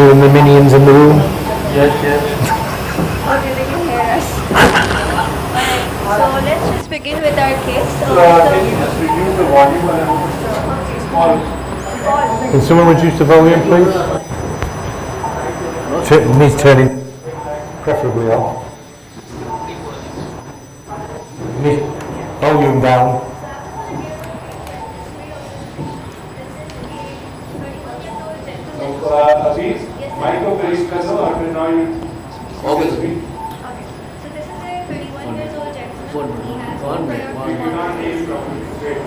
and the minions in the room? Yes, yes. Okay, they can hear us. Alright, so let's just begin with our case. Can you just reduce the volume a little bit? Small. Can someone reduce the volume, please? Needs turning preferably off. Needs volume down. Abhi, mic को raise कर दो और फिर now you speak. Okay, so this is a 31 years old gentleman. He has We cannot hear you properly. Wait.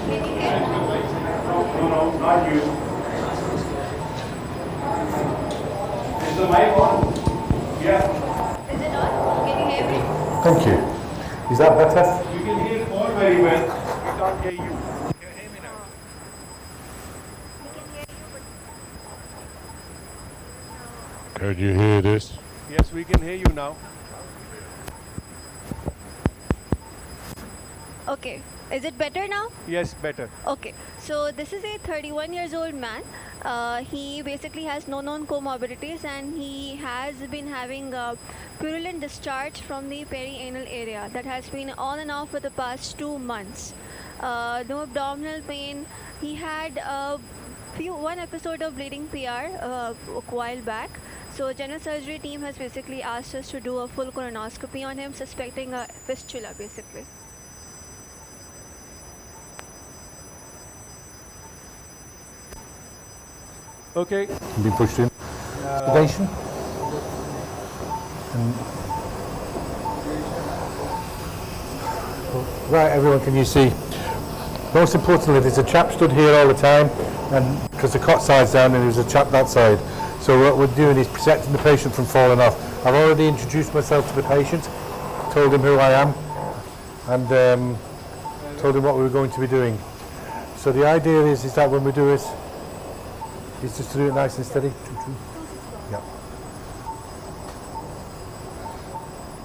Can you hear me? No, not you. Is the mic on? Yeah. Is it on? Can you hear me? Thank you. Is that better? You can hear all very well. We can't hear you. Can you hear me now? Can you hear this? Yes, we can hear you now. Okay, is it better now? Yes, better. Okay, so this is a 31 years old man. He basically has no known comorbidities and he has been having purulent discharge from the perianal area that has been on and off for the past 2 months. No abdominal pain. He had one episode of bleeding PR a while back. So general surgery team has basically asked us to do a full colonoscopy on him, suspecting a fistula basically. Okay. Been pushed in. Sedation. Right, everyone, can you see? Most importantly, there's a chap stood here all the time, and because the cot side's down, and there's a chap that side. So what we're doing is protecting the patient from falling off. I've already introduced myself to the patient, told him who I am, and told him what we were going to be doing. So the idea is that when we do this, is just to do it nice and steady. Yeah.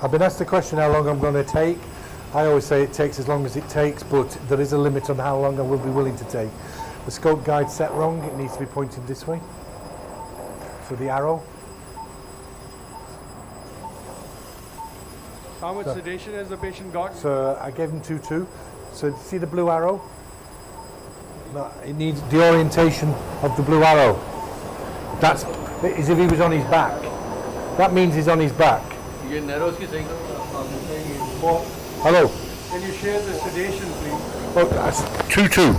I've been asked the question how long I'm going to take. I always say it takes as long as it takes, but there is a limit on how long I will be willing to take. The scope guide's set wrong, it needs to be pointed this way. So the arrow. How much sedation has the patient got? So I gave him 2-2. So see the blue arrow? No, it needs the orientation of the blue arrow. That's as if he was on his back. That means he's on his back. Hello. Can you share the sedation, please? Oh, that's 2-2.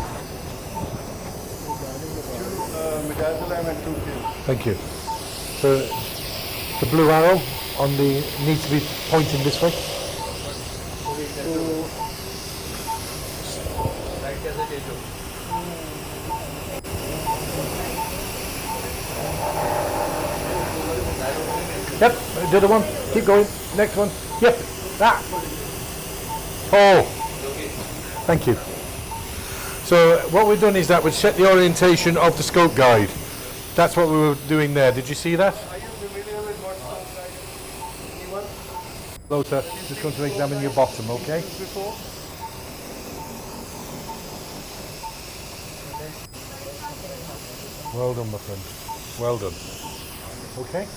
Midazolam and 2 Thank you. So the blue arrow on the needs to be pointing this way. Yep, the other one. Keep going. Next one. Yep, that. Oh, thank you. So what we've done is that we've set the orientation of the scope guide. That's what we were doing there. Did you see that? Are you familiar with what scope guide is? Anyone? Closer. Just going to examine your bottom, okay? Before? Well done, my friend. Well done. Okay.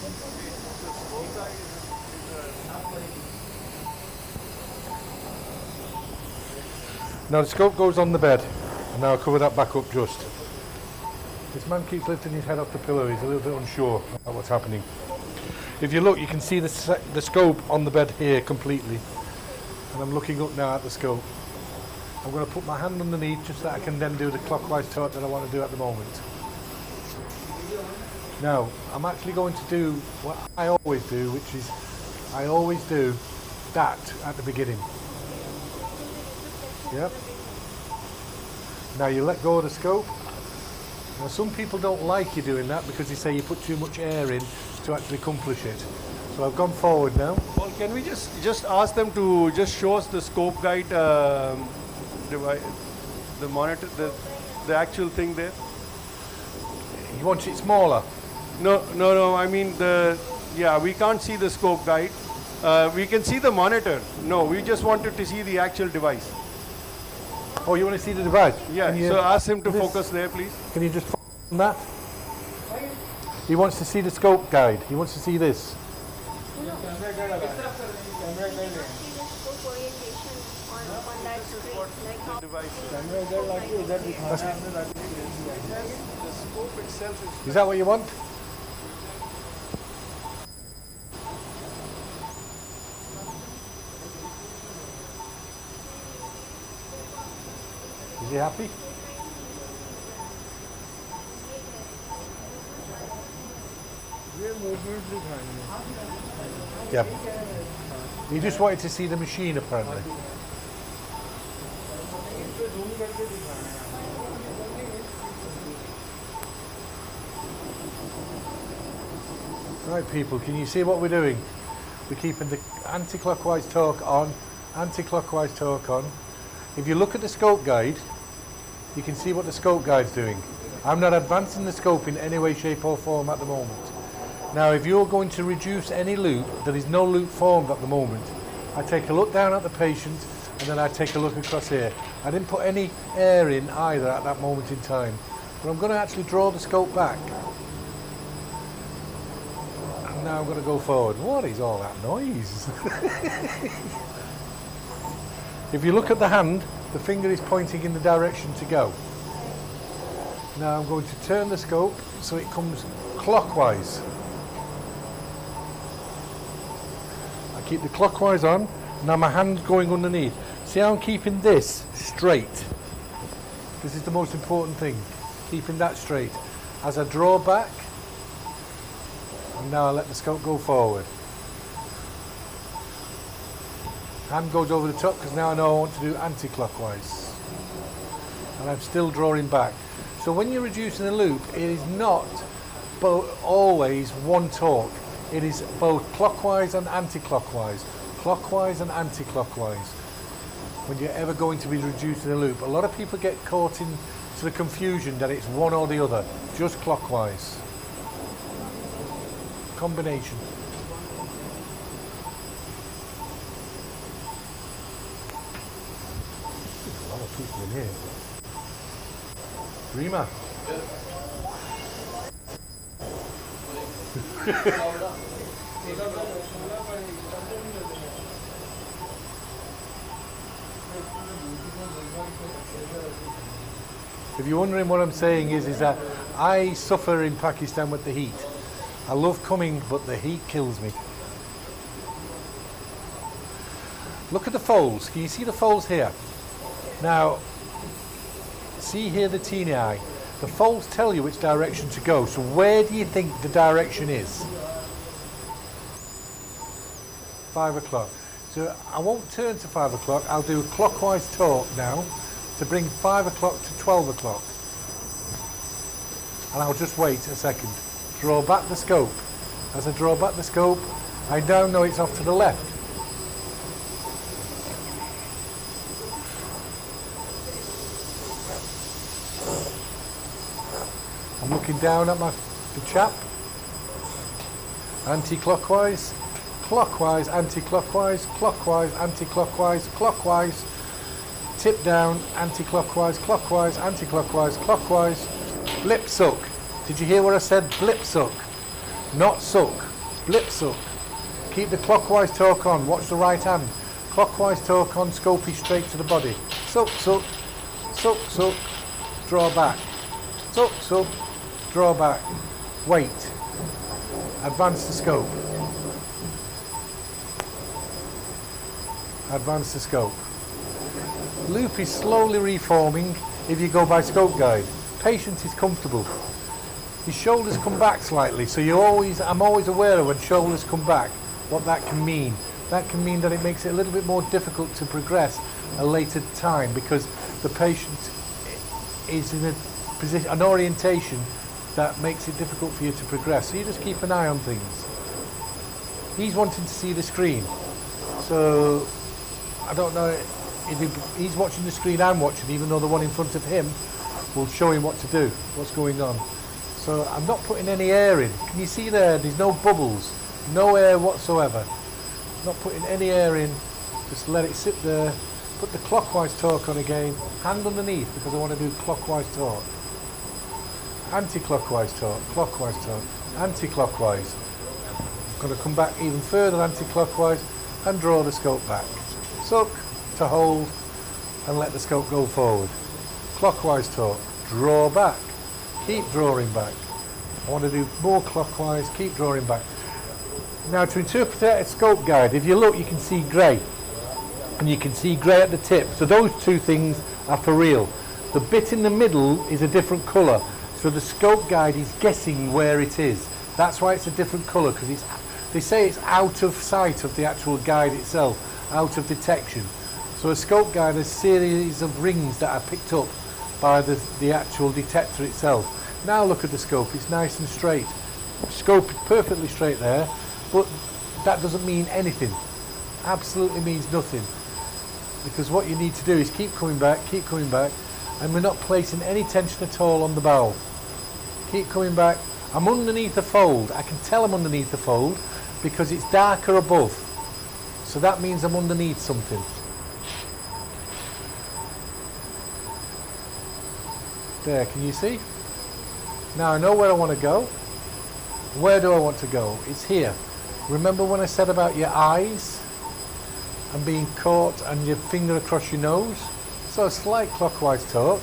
Now the scope goes on the bed, and now I'll cover that back up just. This man keeps lifting his head off the pillow, he's a little bit unsure about what's happening. If you look, you can see the scope on the bed here completely. And I'm looking up now at the scope. I'm going to put my hand underneath just so that I can then do the clockwise tilt that I want to do at the moment. Now, I'm actually going to do what I always do, which is I always do that at the beginning. Yep. Now you let go of the scope. Now some people don't like you doing that because they say you put too much air in to actually accomplish it. So I've gone forward now. Well, can we just ask them to just show us the scope guide, device, the monitor, the actual thing there? You want it smaller? No. I mean we can't see the scope guide. We can see the monitor. No, we just wanted to see the actual device. Oh, you want to see the device? Yeah. So ask him to focus there, please. Can you just focus on that? He wants to see the scope guide. He wants to see this. Is that what you want? Is he happy? Yeah. He just wanted to see the machine apparently. Right people, can you see what we're doing? We're keeping the anti-clockwise torque on, anti-clockwise torque on. If you look at the scope guide, you can see what the scope guide's doing. I'm not advancing the scope in any way, shape or form at the moment. Now if you're going to reduce any loop, there is no loop formed at the moment. I take a look down at the patient and then I take a loop across here. I didn't put any air in either at that moment in time. But I'm going to actually draw the scope back. And now I'm going to go forward. What is all that noise? If you look at the hand, the finger is pointing in the direction to go. Now I'm going to turn the scope so it comes clockwise. I keep the clockwise on, now my hand's going underneath. See how I'm keeping this straight? This is the most important thing, keeping that straight. As I draw back, and now I let the scope go forward. Hand goes over the top because now I know I want to do anti-clockwise. And I'm still drawing back. So when you're reducing a loop, it is not always one torque. It is both clockwise and anti-clockwise. Clockwise and anti-clockwise. When you're ever going to be reducing a loop. A lot of people get caught into the confusion that it's one or the other. Just clockwise. Combination. There's a lot of people in here. Dreamer. If you're wondering what I'm saying is that I suffer in Pakistan with the heat. I love coming, but the heat kills me. Look at the folds. Can you see the folds here? Now, see here the teeny eye. The folds tell you which direction to go. So where do you think the direction is? 5 o'clock. So I won't turn to 5 o'clock. I'll do a clockwise torque now to bring 5 o'clock to 12 o'clock. And I'll just wait a second. Draw back the scope. As I draw back the scope, I now know it's off to the left. I'm looking down at the chap. Anti-clockwise, clockwise, anti-clockwise, clockwise, anti-clockwise, clockwise. Tip down, anti-clockwise, clockwise, anti-clockwise, clockwise. Blip suck. Did you hear what I said? Blip suck. Not suck. Blip suck. Keep the clockwise torque on. Watch the right hand. Clockwise torque on, scopey straight to the body. Suck, suck. Suck, suck. Draw back. Suck, suck. Draw back. Wait. Advance the scope. Advance the scope. Loop is slowly reforming if you go by scope guide. Patient is comfortable. His shoulders come back slightly, so I'm always aware of when shoulders come back, what that can mean. That can mean that it makes it a little bit more difficult to progress a later time because the patient is in a position, an orientation that makes it difficult for you to progress. So you just keep an eye on things. He's wanting to see the screen. So I don't know if he's watching the screen I'm watching, even though the one in front of him will show him what to do, what's going on. So I'm not putting any air in. Can you see there? There's no bubbles, no air whatsoever. Not putting any air in, just let it sit there. Put the clockwise torque on again, hand underneath because I want to do clockwise torque. Anti-clockwise torque, clockwise torque, anti-clockwise. I'm going to come back even further anti-clockwise and draw the scope back. Suck to hold and let the scope go forward. Clockwise torque, draw back, keep drawing back. I want to do more clockwise, keep drawing back. Now to interpret a scope guide, if you look you can see grey, and you can see grey at the tip, so those two things are for real. The bit in the middle is a different colour, so the scope guide is guessing where it is. That's why it's a different colour, because they say it's out of sight of the actual guide itself, out of detection. So a scope guide is a series of rings that are picked up by the actual detector itself. Now look at the scope, it's nice and straight. Scope is perfectly straight there, but that doesn't mean anything. Absolutely means nothing. Because what you need to do is keep coming back, and we're not placing any tension at all on the bowel. Keep coming back. I'm underneath the fold. I can tell I'm underneath the fold because it's darker above. So that means I'm underneath something. There, can you see? Now I know where I want to go. Where do I want to go? It's here. Remember when I said about your eyes and being caught and your finger across your nose? So a slight clockwise torque,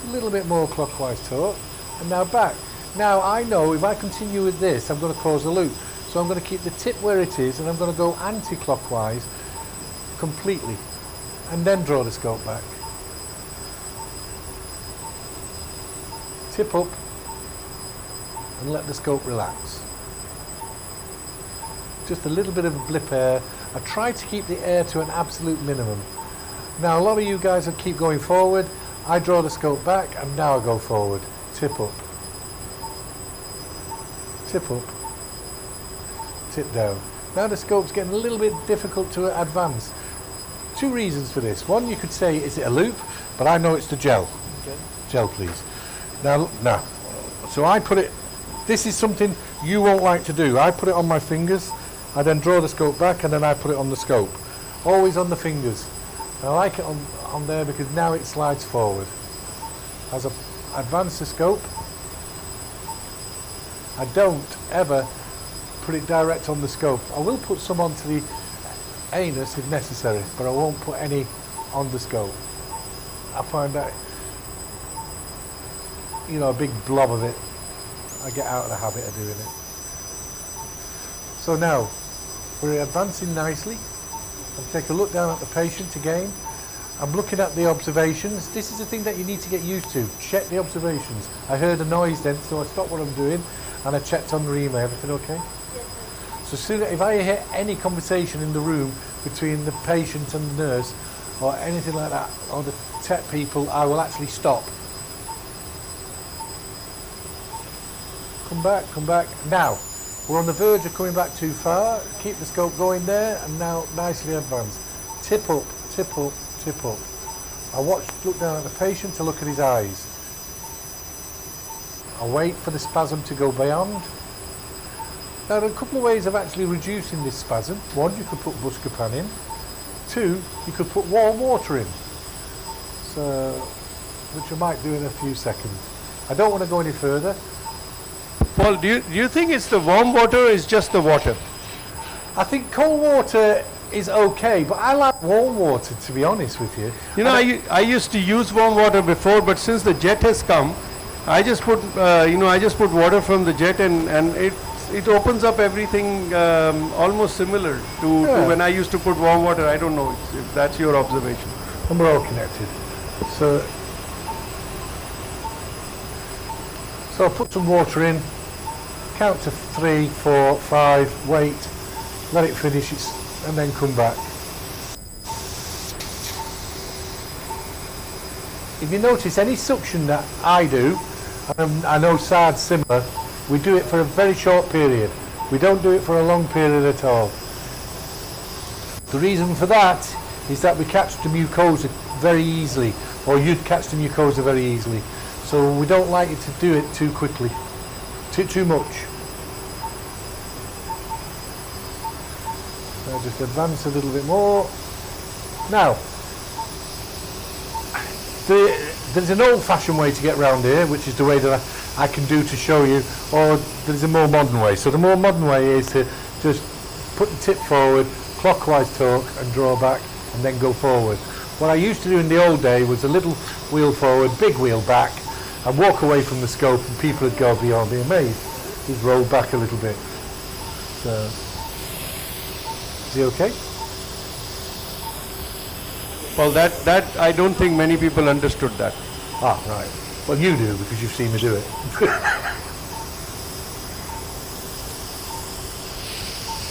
a little bit more clockwise torque, and now back. Now I know if I continue with this, I'm going to cause a loop. So I'm going to keep the tip where it is, and I'm going to go anti-clockwise completely, and then draw the scope back. Tip up, and let the scope relax. Just a little bit of a blip air. I try to keep the air to an absolute minimum. Now a lot of you guys will keep going forward. I draw the scope back, and now I go forward. Tip up. Tip up. Tip down. Now the scope's getting a little bit difficult to advance. Two reasons for this. One, you could say, is it a loop? But I know it's the gel. Okay. Gel, please. Now, so I put it, this is something you won't like to do. I put it on my fingers, I then draw the scope back, and then I put it on the scope. Always on the fingers. And I like it on there because now it slides forward. As I advance the scope, I don't ever put it direct on the scope. I will put some onto the anus if necessary, but I won't put any on the scope. I find that, you know, a big blob of it, I get out of the habit of doing it. So now, we're advancing nicely. And take a look down at the patient again. I'm looking at the observations. This is the thing that you need to get used to. Check the observations. I heard a noise then, so I stopped what I'm doing and I checked on the email. Everything okay? Yes. So soon, if I hear any conversation in the room between the patient and the nurse or anything like that, or the tech people, I will actually stop. Come back, come back. Now, we're on the verge of coming back too far. Keep the scope going there, and now nicely advanced. Tip up, tip up, tip up. I look down at the patient to look at his eyes. I wait for the spasm to go beyond. Now there are a couple of ways of actually reducing this spasm. One, you could put Buscopan in. Two, you could put warm water in. So, which I might do in a few seconds. I don't want to go any further. Paul, do you think it's the warm water or is just the water? I think cold water is okay, but I like warm water, to be honest with you. You know, I used to use warm water before, but since the jet has come, I just put water from the jet, and it opens up everything almost similar to when I used to put warm water. I don't know if that's your observation. And we're all connected. So I'll put some water in, count to 3, 4, 5, wait, let it finish, and then come back. If you notice any suction that I do, and I know SARD's similar, we do it for a very short period. We don't do it for a long period at all. The reason for that is that we catch the mucosa very easily, or you'd catch the mucosa very easily. So we don't like you to do it too quickly, too much. So just advance a little bit more. Now, there's an old-fashioned way to get round here, which is the way that I can do to show you, or there's a more modern way. So the more modern way is to just put the tip forward, clockwise torque and draw back and then go forward. What I used to do in the old day was a little wheel forward, big wheel back, and walk away from the scope, and people would go beyond, be amazed. Just roll back a little bit. So, is he okay? Well, that I don't think many people understood that. Ah, right. Well, you do, because you've seen me do it.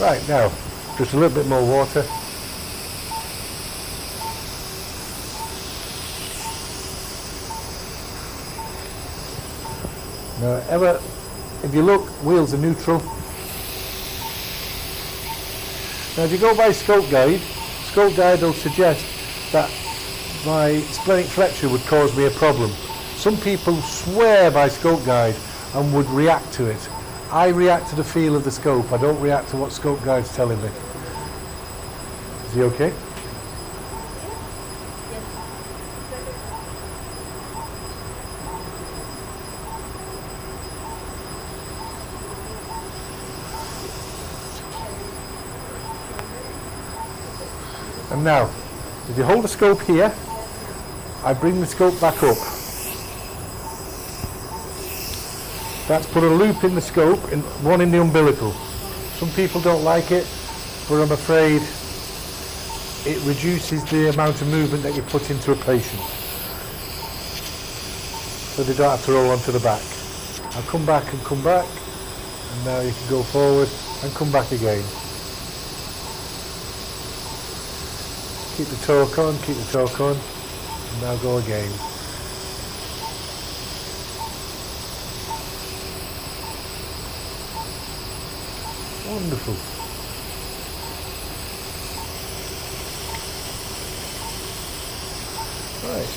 Right, now, just a little bit more water. Now, if you look, wheels are neutral. Now, if you go by scope guide will suggest that my splenic flexure would cause me a problem. Some people swear by scope guide and would react to it. I react to the feel of the scope. I don't react to what scope guide's telling me. Is he okay? And now, if you hold the scope here, I bring the scope back up. That's put a loop in the scope, one in the umbilical. Some people don't like it, but I'm afraid it reduces the amount of movement that you put into a patient. So they don't have to roll onto the back. I'll come back, and now you can go forward and come back again. Keep the torque on, and now go again. Wonderful. Right.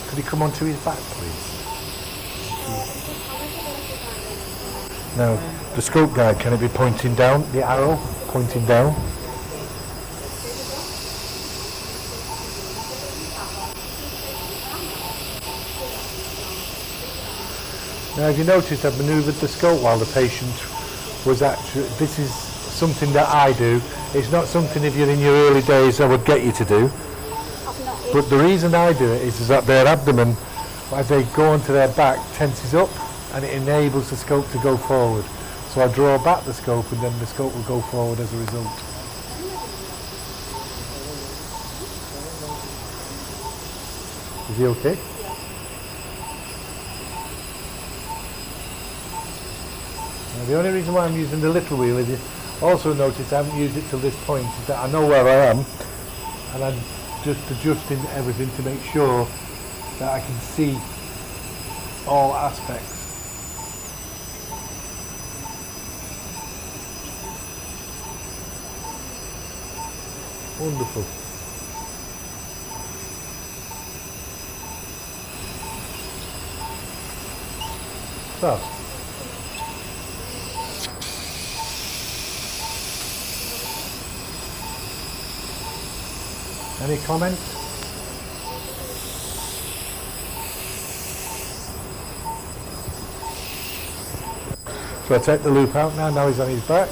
Could he come onto his back, please? Now, the scope guide, can it be pointing down, the arrow pointing down? Now, if you notice, I've manoeuvred the scope while the patient was actually, this is something that I do. It's not something, if you're in your early days, I would get you to do. But the reason I do it is that their abdomen, as they go onto their back, tenses up, and it enables the scope to go forward. So I draw back the scope, and then the scope will go forward as a result. Is he okay? Now, the only reason why I'm using the little wheel, is you also notice I haven't used it till this point, is that I know where I am, and I'm just adjusting everything to make sure that I can see all aspects. Wonderful. So, any comments? So I take the loop out now he's on his back.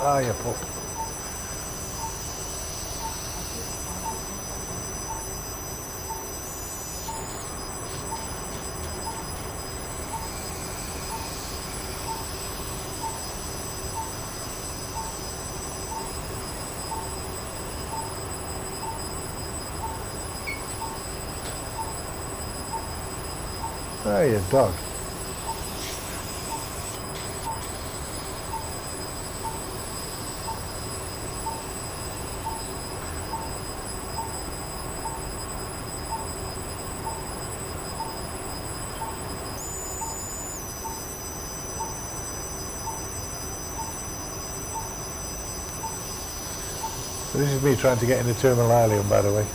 Ah, yeah, pull. Oh, you dog. This is me trying to get into terminal ileum, by the way.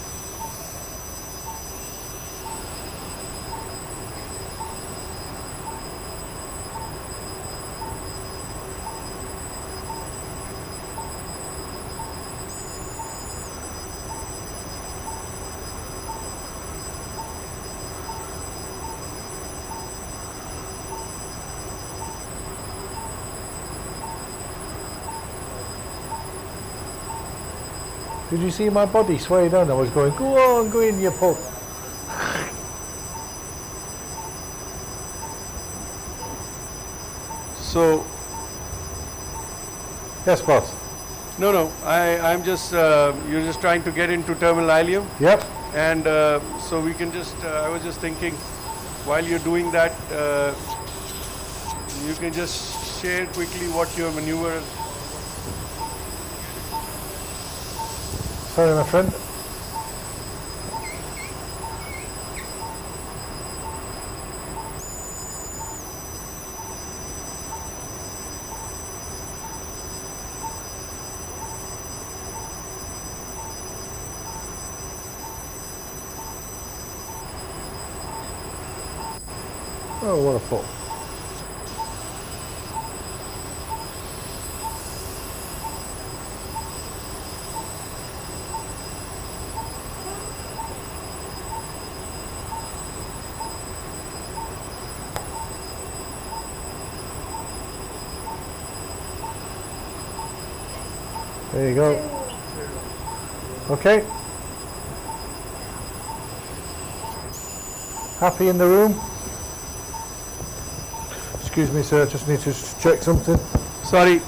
Did you see my body sway down? I was going, go on, go in, you pup. So, Yes, boss. no, I'm just, you're just trying to get into terminal ileum. Yep. And so we can just, I was just thinking, while you're doing that, you can just share quickly what your maneuver. Sorry, my friend. Oh, what a foot. There you go. Okay. Happy in the room? Excuse me, sir, just need to check something. Sorry.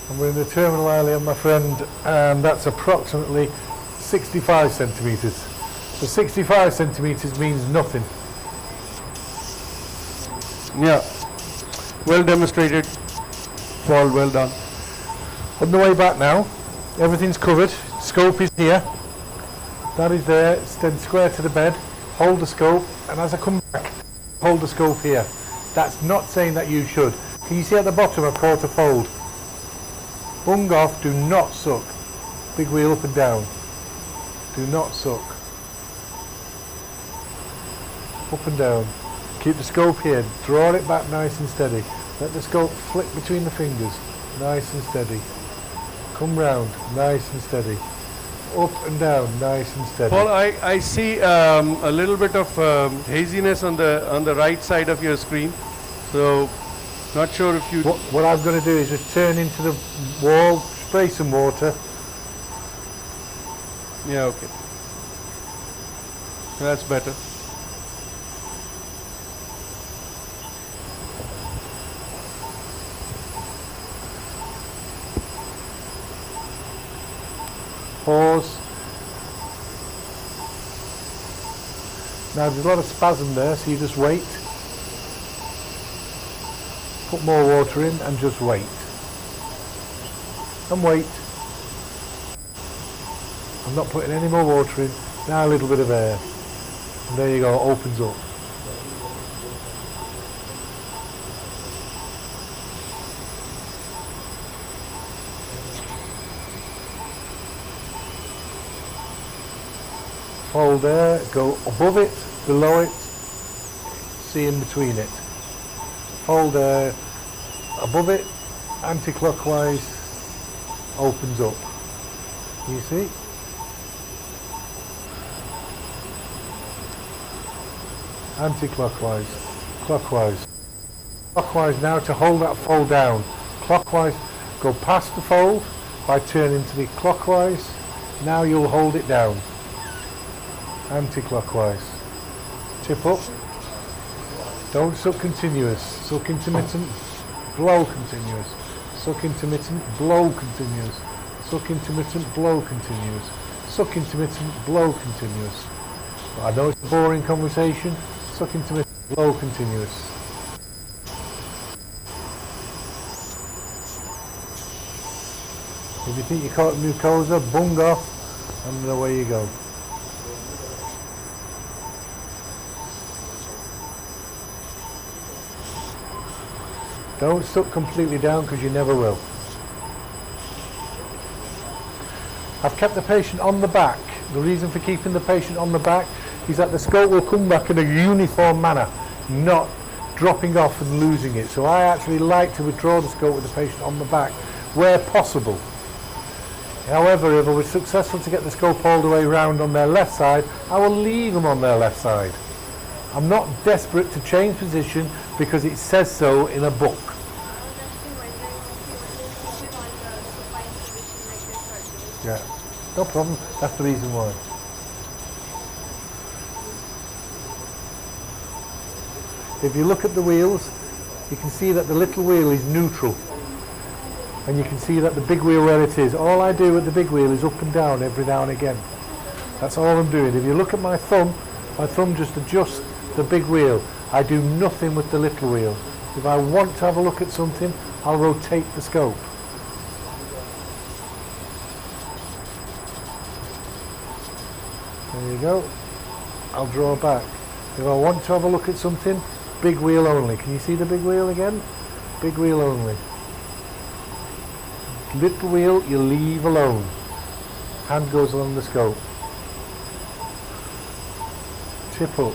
And we're in the terminal ileum, my friend, and that's approximately 65 centimetres. So 65 centimetres means nothing. Yeah. Well demonstrated. Paul, well done. On the way back now, everything's covered. Scope is here. That is there. Stand square to the bed. Hold the scope, and as I come back, hold the scope here. That's not saying that you should. Can you see at the bottom a quarter fold? Bung off, do not suck. Big wheel up and down. Do not suck. Up and down. Keep the scope here. Draw it back nice and steady. Let the scope flick between the fingers. Nice and steady. Come round. Nice and steady. Up and down. Nice and steady. Paul, I see a little bit of haziness on the right side of your screen. So, not sure if you... What I'm going to do is just turn into the wall, spray some water. Yeah, okay. That's better. Pause. Now there's a lot of spasm there, so you just wait. Put more water in and just wait. And wait. I'm not putting any more water in. Now a little bit of air. And there you go, opens up. Fold there, go above it, below it, see in between it. Hold there, above it, anti-clockwise, opens up. You see? Anti-clockwise, clockwise. Clockwise now to hold that fold down. Clockwise, go past the fold by turning to the clockwise. Now you'll hold it down. Anti-clockwise. Tip up. Don't suck continuous. Suck intermittent. Blow continuous. Suck intermittent. Blow continuous. Suck intermittent. Blow continuous. Suck intermittent. Blow continuous. I know it's a boring conversation. Suck into me, low continuous. If you think you caught mucosa, bung off, and away you go. Don't suck completely down because you never will. I've kept the patient on the back. The reason for keeping the patient on the back is that the scope will come back in a uniform manner, not dropping off and losing it. So I actually like to withdraw the scope with the patient on the back where possible. However, if I was successful to get the scope all the way around on their left side, I will leave them on their left side. I'm not desperate to change position because it says so in a book. Yeah, no problem. That's the reason why. If you look at the wheels, you can see that the little wheel is neutral. And you can see that the big wheel where it is. All I do with the big wheel is up and down every now and again. That's all I'm doing. If you look at my thumb just adjusts the big wheel. I do nothing with the little wheel. If I want to have a look at something, I'll rotate the scope. There you go. I'll draw back. If I want to have a look at something, big wheel only. Can you see the big wheel again? Big wheel only. Little wheel you leave alone. Hand goes along the scope. Tip up.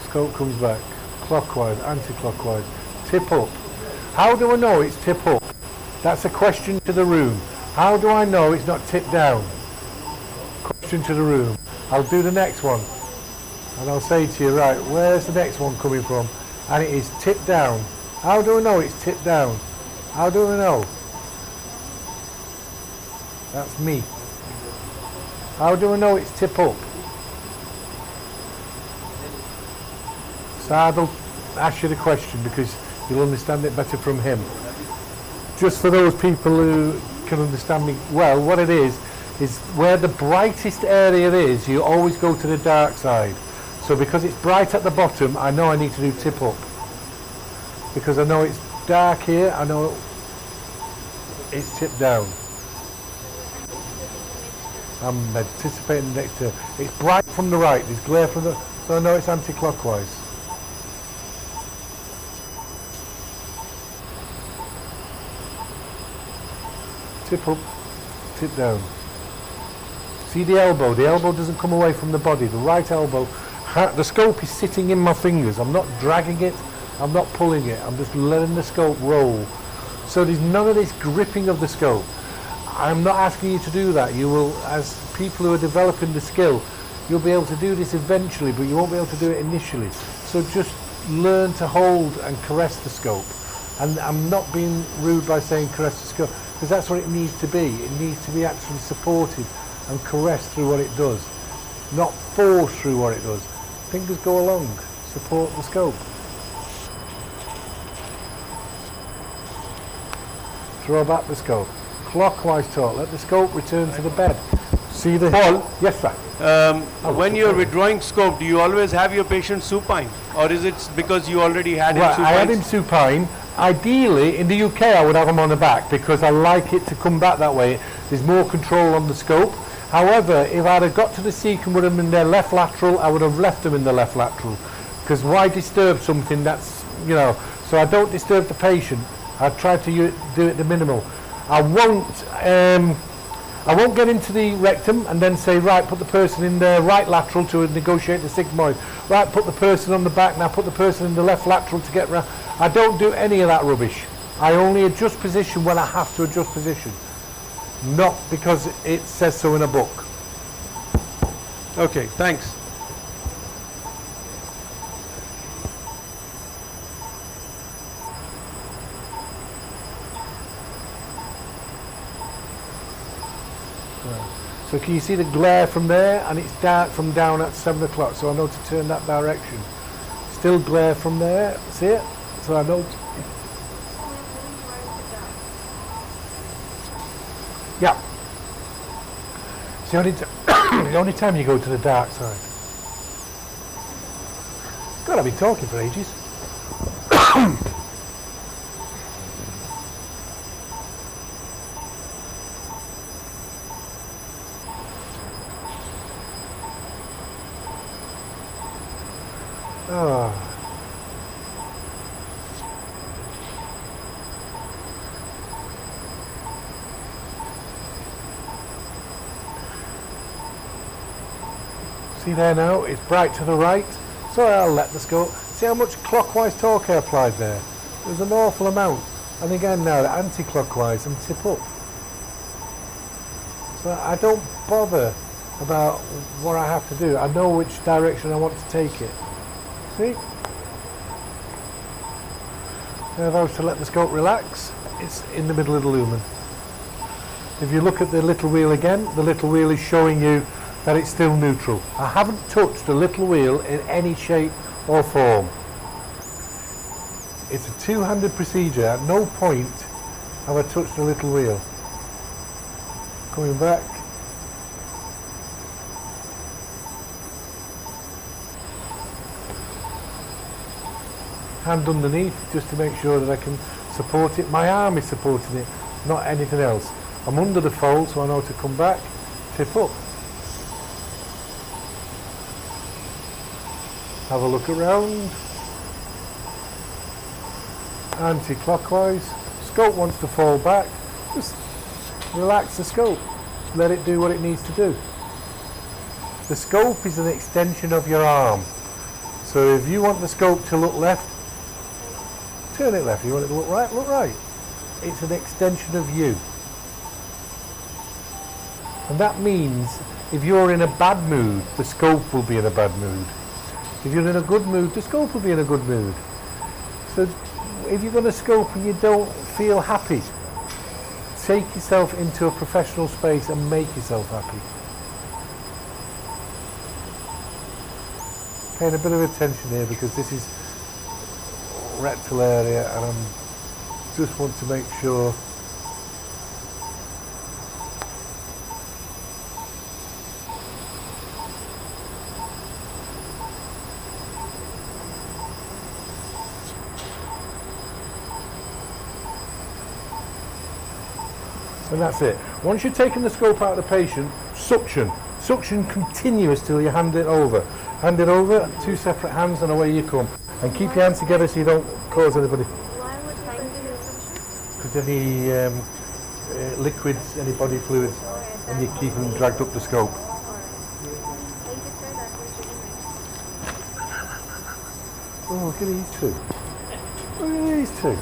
Scope comes back. Clockwise, anti-clockwise. Tip up. How do I know it's tip up? That's a question to the room. How do I know it's not tip down? Question to the room. I'll do the next one. And I'll say to you, right, where's the next one coming from? And it is tip down. How do I know it's tip down? How do I know? That's me. How do I know it's tip up? Saad will ask you the question because you'll understand it better from him. Just for those people who can understand me well, what it is where the brightest area is, you always go to the dark side. So because it's bright at the bottom, I know I need to do tip up. Because I know it's dark here, I know it's tip down. I'm anticipating the next turn. It's bright from the right, there's glare from the, so I know it's anti-clockwise. Tip up, tip down. See the elbow doesn't come away from the body. The right elbow, the scope is sitting in my fingers. I'm not dragging it, I'm not pulling it, I'm just letting the scope roll. So there's none of this gripping of the scope. I'm not asking you to do that. You will, as people who are developing the skill, you'll be able to do this eventually, but you won't be able to do it initially. So just learn to hold and caress the scope. And I'm not being rude by saying caress the scope, because that's what it needs to be. It needs to be actually supported and caressed through what it does, not forced through what it does. Fingers go along, support the scope. Throw back the scope. Clockwise torque, let the scope return to the bed. See the... Paul? Yes, sir. When you're withdrawing scope, do you always have your patient supine? Or is it because you already had him supine? I had him supine. Ideally, in the UK, I would have him on the back because I like it to come back that way. There's more control on the scope. However, if I'd have got to the sequence with them in their left lateral, I would have left them in the left lateral. Because why disturb something that's, you know, so I don't disturb the patient. I try to do it the minimal. I won't get into the rectum and then say, right, put the person in the right lateral to negotiate the sigmoid. Right, put the person on the back, now put the person in the left lateral to get round. I don't do any of that rubbish. I only adjust position when I have to adjust position. Not because it says so in a book. Okay, thanks. So can you see the glare from there? And it's dark from down at 7 o'clock, so I know to turn that direction. Still glare from there, see it? So I know yeah. See, I need to The only time you go to the dark side. God, I've been talking for ages. Oh. See there now, it's bright to the right, so I'll let this go. See how much clockwise torque I applied there? There's an awful amount. And again now, anti-clockwise and tip up. So I don't bother about what I have to do. I know which direction I want to take it. See? Now if I was to let the scope relax, it's in the middle of the lumen. If you look at the little wheel again, the little wheel is showing you that it's still neutral. I haven't touched the little wheel in any shape or form. It's a two-handed procedure. At no point have I touched the little wheel. Coming back. Hand underneath just to make sure that I can support it. My arm is supporting it, not anything else. I'm under the fold so I know to come back, tip up. Have a look around. Anti-clockwise. Scope wants to fall back. Just relax the scope. Let it do what it needs to do. The scope is an extension of your arm. So if you want the scope to look left, turn it left. If you want it to look right. It's an extension of you. And that means if you're in a bad mood, the scope will be in a bad mood. If you're in a good mood, the scope will be in a good mood. So if you're going to scope and you don't feel happy, take yourself into a professional space and make yourself happy. Paying a bit of attention here because this is rectal area and I just want to make sure and that's it. Once you've taken the scope out of the patient, suction. Suction continuous till you hand it over. Hand it over, two separate hands and away you come. And keep your hands together so you don't cause anybody. Why would I do suction? Because any liquids, any body fluids, and you keep them dragged up the scope. Thank you, sir. That was really nice. Oh, look at these two. Look at these two.